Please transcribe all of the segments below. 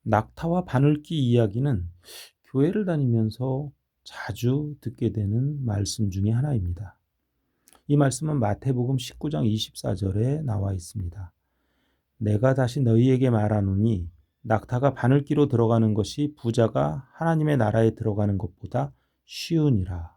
낙타와 바늘귀 이야기는 교회를 다니면서 자주 듣게 되는 말씀 중에 하나입니다. 이 말씀은 마태복음 19장 24절에 나와 있습니다. 내가 다시 너희에게 말하노니 낙타가 바늘귀로 들어가는 것이 부자가 하나님의 나라에 들어가는 것보다 쉬우니라.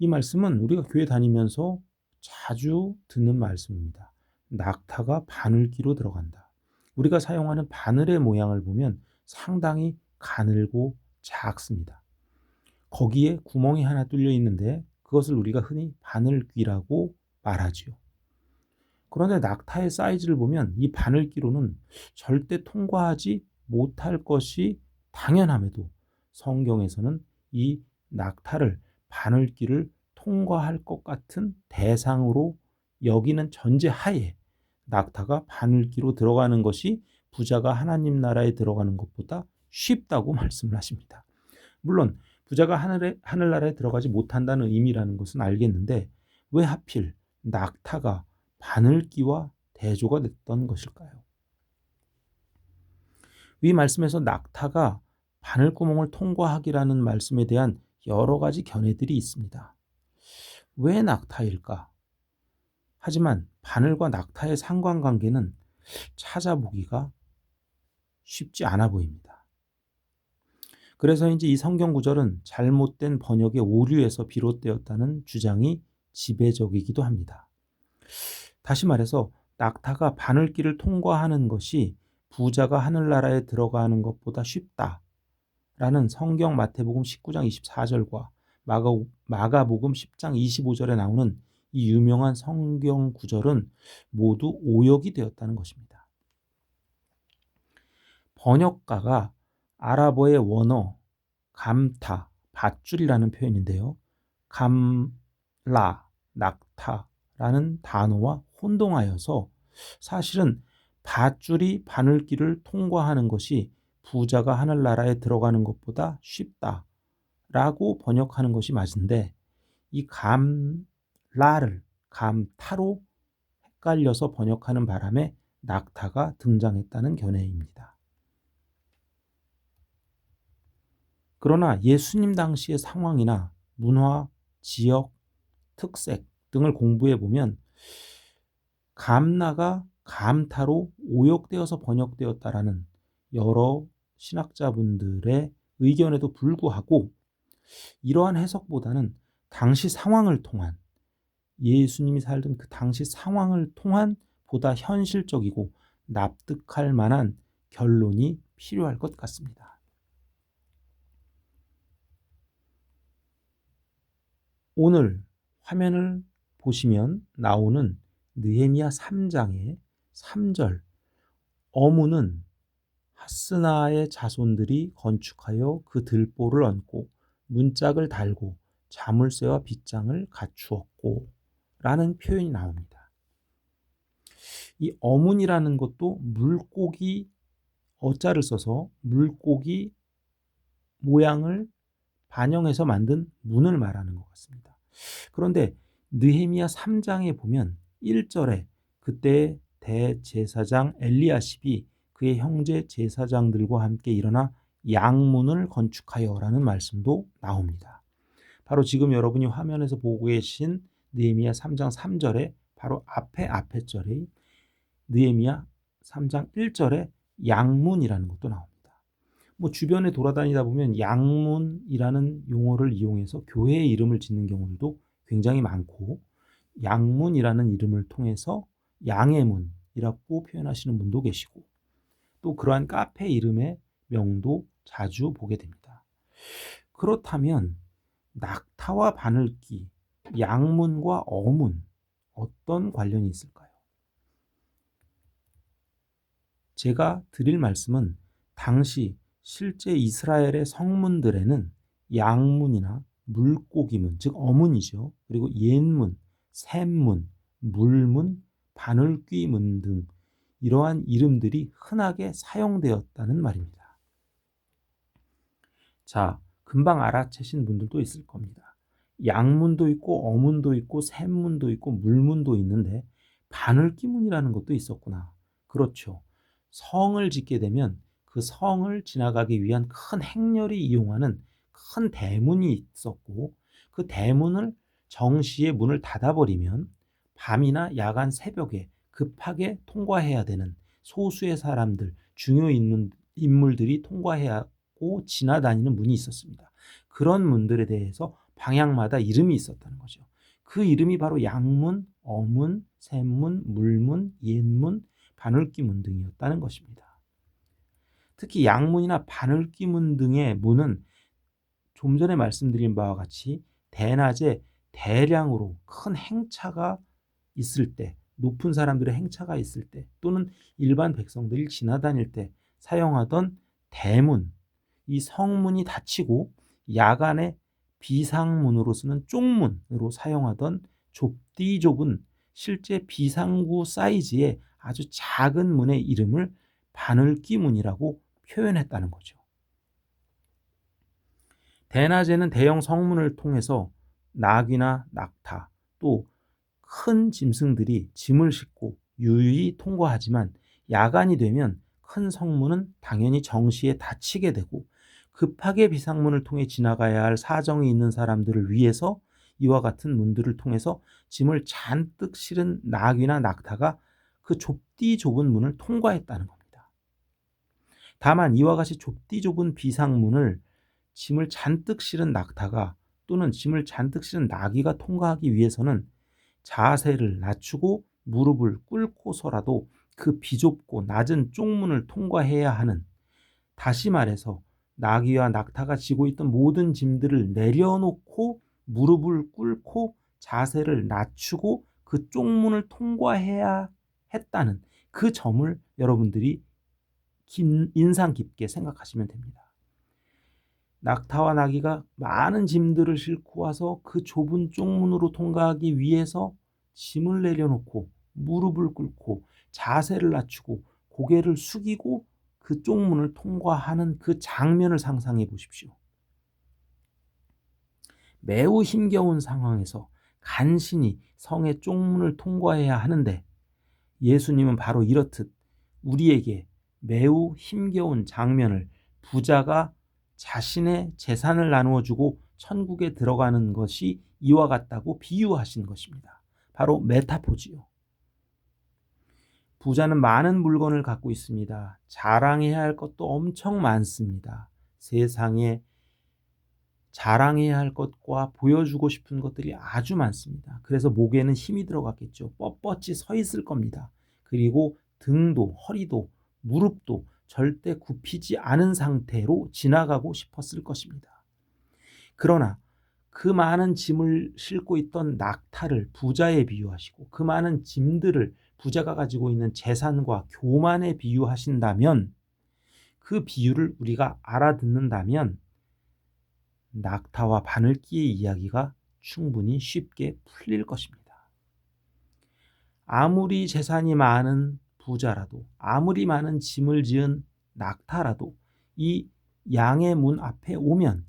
이 말씀은 우리가 교회 다니면서 자주 듣는 말씀입니다. 낙타가 바늘귀로 들어간다. 우리가 사용하는 바늘의 모양을 보면 상당히 가늘고 작습니다. 거기에 구멍이 하나 뚫려 있는데 그것을 우리가 흔히 바늘귀라고 말하지요. 그런데 낙타의 사이즈를 보면 이 바늘귀로는 절대 통과하지 못할 것이 당연함에도 성경에서는 이 낙타를 바늘귀를 통과할 것 같은 대상으로 여기는 전제하에 낙타가 바늘귀로 들어가는 것이 부자가 하나님 나라에 들어가는 것보다 쉽다고 말씀을 하십니다. 물론 부자가 하늘나라에 들어가지 못한다는 의미라는 것은 알겠는데 왜 하필 낙타가 바늘귀와 대조가 됐던 것일까요? 위 말씀에서 낙타가 바늘구멍을 통과하기라는 말씀에 대한 여러 가지 견해들이 있습니다. 왜 낙타일까? 하지만 바늘과 낙타의 상관관계는 찾아보기가 쉽지 않아 보입니다. 그래서인지 이 성경 구절은 잘못된 번역의 오류에서 비롯되었다는 주장이 지배적이기도 합니다. 다시 말해서 낙타가 바늘길을 통과하는 것이 부자가 하늘나라에 들어가는 것보다 쉽다라는 성경 마태복음 19장 24절과 마가복음 10장 25절에 나오는 이 유명한 성경 구절은 모두 오역이 되었다는 것입니다. 번역가가 아랍어의 원어 감타, 밧줄이라는 표현인데요. 감라, 낙타라는 단어와 혼동하여서 사실은 밧줄이 바늘길을 통과하는 것이 부자가 하늘나라에 들어가는 것보다 쉽다라고 번역하는 것이 맞은데 이 감라를 감타로 헷갈려서 번역하는 바람에 낙타가 등장했다는 견해입니다. 그러나 예수님 당시의 상황이나 문화, 지역, 특색 등을 공부해 보면 감나가 감타로 오역되어서 번역되었다라는 여러 신학자분들의 의견에도 불구하고 이러한 해석보다는 당시 상황을 통한 예수님이 살던 그 당시 상황을 통한 보다 현실적이고 납득할 만한 결론이 필요할 것 같습니다. 오늘 화면을 보시면 나오는 느헤미야 3장의 3절 어문은 하스나의 자손들이 건축하여 그 들보를 얹고 문짝을 달고 자물쇠와 빗장을 갖추었고 라는 표현이 나옵니다. 이 어문이라는 것도 물고기 어자를 써서 물고기 모양을 반영해서 만든 문을 말하는 것 같습니다. 그런데 느헤미야 3장에 보면 1절에 그때 대제사장 엘리야십이 그의 형제 제사장들과 함께 일어나 양문을 건축하여라는 말씀도 나옵니다. 바로 지금 여러분이 화면에서 보고 계신 느헤미야 3장 3절에 바로 앞에 절에 느헤미야 3장 1절에 양문이라는 것도 나옵니다. 주변에 돌아다니다 보면 양문이라는 용어를 이용해서 교회의 이름을 짓는 경우도 굉장히 많고 양문이라는 이름을 통해서 양의 문이라고 표현하시는 분도 계시고 또 그러한 카페 이름의 명도 자주 보게 됩니다. 그렇다면 낙타와 바늘귀, 양문과 어문 어떤 관련이 있을까요? 제가 드릴 말씀은 당시 실제 이스라엘의 성문들에는 양문이나 물고기문, 즉 어문이죠. 그리고 옛문, 샘문, 물문, 바늘귀문 등 이러한 이름들이 흔하게 사용되었다는 말입니다. 자, 금방 알아채신 분들도 있을 겁니다. 양문도 있고 어문도 있고 샘문도 있고 물문도 있는데 바늘귀문이라는 것도 있었구나. 그렇죠. 성을 짓게 되면 그 성을 지나가기 위한 큰 행렬이 이용하는 큰 대문이 있었고, 그 대문을 정시에 문을 닫아버리면 밤이나 야간 새벽에 급하게 통과해야 되는 소수의 사람들, 중요 인물들이 통과해야 하고 지나다니는 문이 있었습니다. 그런 문들에 대해서 방향마다 이름이 있었다는 거죠. 그 이름이 바로 양문, 어문, 샘문, 물문, 옛문, 바늘귀문 등이었다는 것입니다. 특히 양문이나 바늘귀문 등의 문은 좀 전에 말씀드린 바와 같이 대낮에 대량으로 큰 행차가 있을 때, 높은 사람들의 행차가 있을 때, 또는 일반 백성들이 지나다닐 때 사용하던 대문, 이 성문이 닫히고 야간에 비상문으로 쓰는 쪽문으로 사용하던 좁디 좁은 실제 비상구 사이즈의 아주 작은 문의 이름을 바늘귀문이라고 표현했다는 거죠. 대낮에는 대형 성문을 통해서 낙이나 낙타, 또 큰 짐승들이 짐을 싣고 유유히 통과하지만 야간이 되면 큰 성문은 당연히 정시에 닫히게 되고 급하게 비상문을 통해 지나가야 할 사정이 있는 사람들을 위해서 이와 같은 문들을 통해서 짐을 잔뜩 실은 낙이나 낙타가 그 좁디 좁은 문을 통과했다는 겁니다. 다만 이와 같이 좁디 좁은 비상문을 짐을 잔뜩 실은 낙타가 또는 짐을 잔뜩 실은 나귀가 통과하기 위해서는 자세를 낮추고 무릎을 꿇고서라도 그 비좁고 낮은 쪽문을 통과해야 하는, 다시 말해서 나귀와 낙타가 지고 있던 모든 짐들을 내려놓고 무릎을 꿇고 자세를 낮추고 그 쪽문을 통과해야 했다는 그 점을 여러분들이 인상 깊게 생각하시면 됩니다. 낙타와 나귀가 많은 짐들을 싣고 와서 그 좁은 쪽문으로 통과하기 위해서 짐을 내려놓고 무릎을 꿇고 자세를 낮추고 고개를 숙이고 그 쪽문을 통과하는 그 장면을 상상해 보십시오. 매우 힘겨운 상황에서 간신히 성의 쪽문을 통과해야 하는데 예수님은 바로 이렇듯 우리에게 매우 힘겨운 장면을 부자가 자신의 재산을 나누어 주고 천국에 들어가는 것이 이와 같다고 비유하신 것입니다. 바로 메타포지요. 부자는 많은 물건을 갖고 있습니다. 자랑해야 할 것도 엄청 많습니다. 세상에 자랑해야 할 것과 보여주고 싶은 것들이 아주 많습니다. 그래서 목에는 힘이 들어갔겠죠. 뻣뻣이 서 있을 겁니다. 그리고 등도 허리도 무릎도 절대 굽히지 않은 상태로 지나가고 싶었을 것입니다. 그러나 그 많은 짐을 싣고 있던 낙타를 부자에 비유하시고 그 많은 짐들을 부자가 가지고 있는 재산과 교만에 비유하신다면, 그 비유를 우리가 알아듣는다면 낙타와 바늘귀의 이야기가 충분히 쉽게 풀릴 것입니다. 아무리 재산이 많은 부자라도, 아무리 많은 짐을 지은 낙타라도 이 양의 문 앞에 오면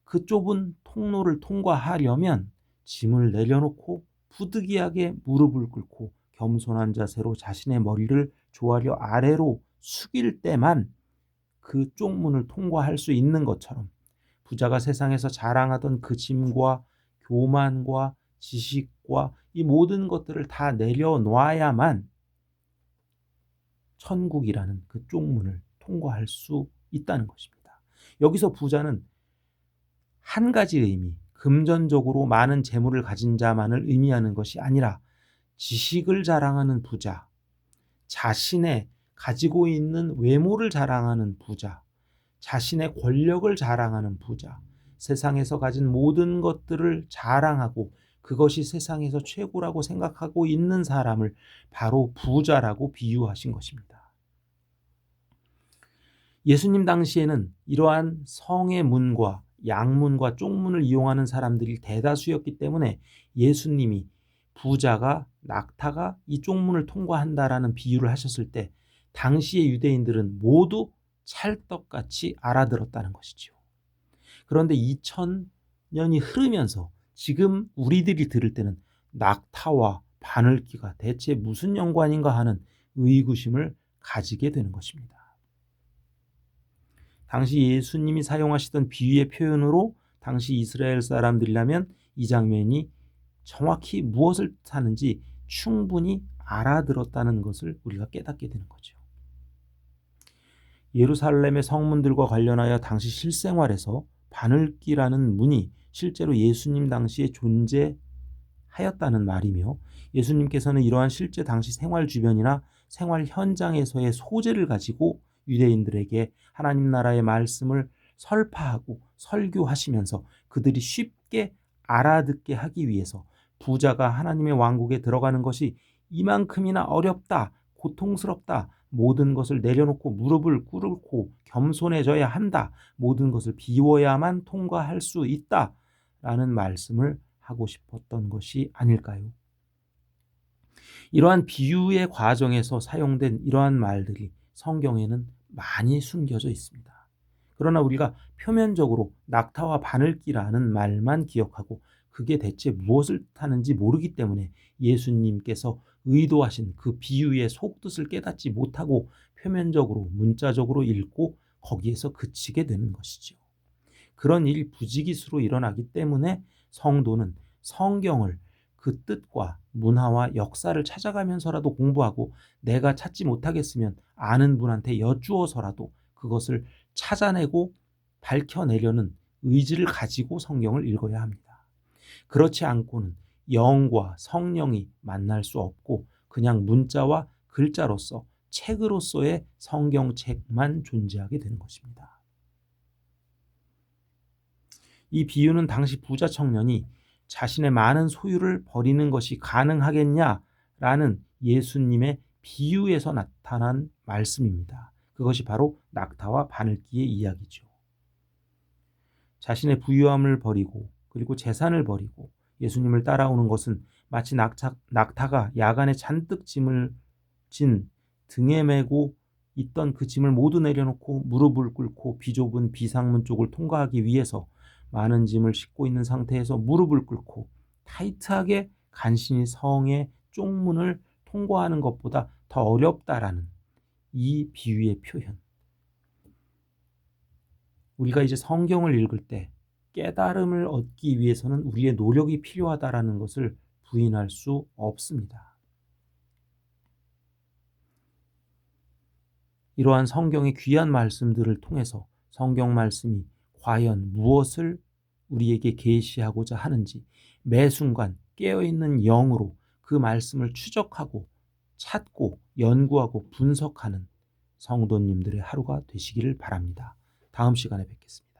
그 좁은 통로를 통과하려면 짐을 내려놓고 부득이하게 무릎을 꿇고 겸손한 자세로 자신의 머리를 조아려 아래로 숙일 때만 그 쪽문을 통과할 수 있는 것처럼, 부자가 세상에서 자랑하던 그 짐과 교만과 지식과 이 모든 것들을 다 내려놔야만 천국이라는 그 쪽문을 통과할 수 있다는 것입니다. 여기서 부자는 한 가지 의미, 금전적으로 많은 재물을 가진 자만을 의미하는 것이 아니라 지식을 자랑하는 부자, 자신의 가지고 있는 외모를 자랑하는 부자, 자신의 권력을 자랑하는 부자, 세상에서 가진 모든 것들을 자랑하고 그것이 세상에서 최고라고 생각하고 있는 사람을 바로 부자라고 비유하신 것입니다. 예수님 당시에는 이러한 성의 문과 양문과 쪽문을 이용하는 사람들이 대다수였기 때문에 예수님이 부자가, 낙타가 이 쪽문을 통과한다라는 비유를 하셨을 때 당시의 유대인들은 모두 찰떡같이 알아들었다는 것이죠. 그런데 2000년이 흐르면서 지금 우리들이 들을 때는 낙타와 바늘귀가 대체 무슨 연관인가 하는 의구심을 가지게 되는 것입니다. 당시 예수님이 사용하시던 비유의 표현으로 당시 이스라엘 사람들이라면 이 장면이 정확히 무엇을 뜻하는지 충분히 알아들었다는 것을 우리가 깨닫게 되는 거죠. 예루살렘의 성문들과 관련하여 당시 실생활에서 바늘기라는 문이 실제로 예수님 당시에 존재하였다는 말이며, 예수님께서는 이러한 실제 당시 생활 주변이나 생활 현장에서의 소재를 가지고 유대인들에게 하나님 나라의 말씀을 설파하고 설교하시면서 그들이 쉽게 알아듣게 하기 위해서 부자가 하나님의 왕국에 들어가는 것이 이만큼이나 어렵다, 고통스럽다, 모든 것을 내려놓고 무릎을 꿇고 겸손해져야 한다, 모든 것을 비워야만 통과할 수 있다 라는 말씀을 하고 싶었던 것이 아닐까요? 이러한 비유의 과정에서 사용된 이러한 말들이 성경에는 많이 숨겨져 있습니다. 그러나 우리가 표면적으로 낙타와 바늘기라는 말만 기억하고 그게 대체 무엇을 뜻하는지 모르기 때문에 예수님께서 의도하신 그 비유의 속뜻을 깨닫지 못하고 표면적으로 문자적으로 읽고 거기에서 그치게 되는 것이죠. 그런 일이 부지기수로 일어나기 때문에 성도는 성경을 그 뜻과 문화와 역사를 찾아가면서라도 공부하고, 내가 찾지 못하겠으면 아는 분한테 여쭈어서라도 그것을 찾아내고 밝혀내려는 의지를 가지고 성경을 읽어야 합니다. 그렇지 않고는 영과 성령이 만날 수 없고 그냥 문자와 글자로서 책으로서의 성경책만 존재하게 되는 것입니다. 이 비유는 당시 부자 청년이 자신의 많은 소유를 버리는 것이 가능하겠냐라는 예수님의 비유에서 나타난 말씀입니다. 그것이 바로 낙타와 바늘기의 이야기죠. 자신의 부유함을 버리고 그리고 재산을 버리고 예수님을 따라오는 것은 마치 낙타가 야간에 잔뜩 짐을 진 등에 메고 있던 그 짐을 모두 내려놓고 무릎을 꿇고 비좁은 비상문 쪽을 통과하기 위해서 많은 짐을 싣고 있는 상태에서 무릎을 꿇고 타이트하게 간신히 성의 쪽문을 통과하는 것보다 더 어렵다라는 이 비유의 표현. 우리가 이제 성경을 읽을 때 깨달음을 얻기 위해서는 우리의 노력이 필요하다라는 것을 부인할 수 없습니다. 이러한 성경의 귀한 말씀들을 통해서 성경 말씀이 과연 무엇을 우리에게 계시하고자 하는지 매 순간 깨어있는 영으로 그 말씀을 추적하고 찾고 연구하고 분석하는 성도님들의 하루가 되시기를 바랍니다. 다음 시간에 뵙겠습니다.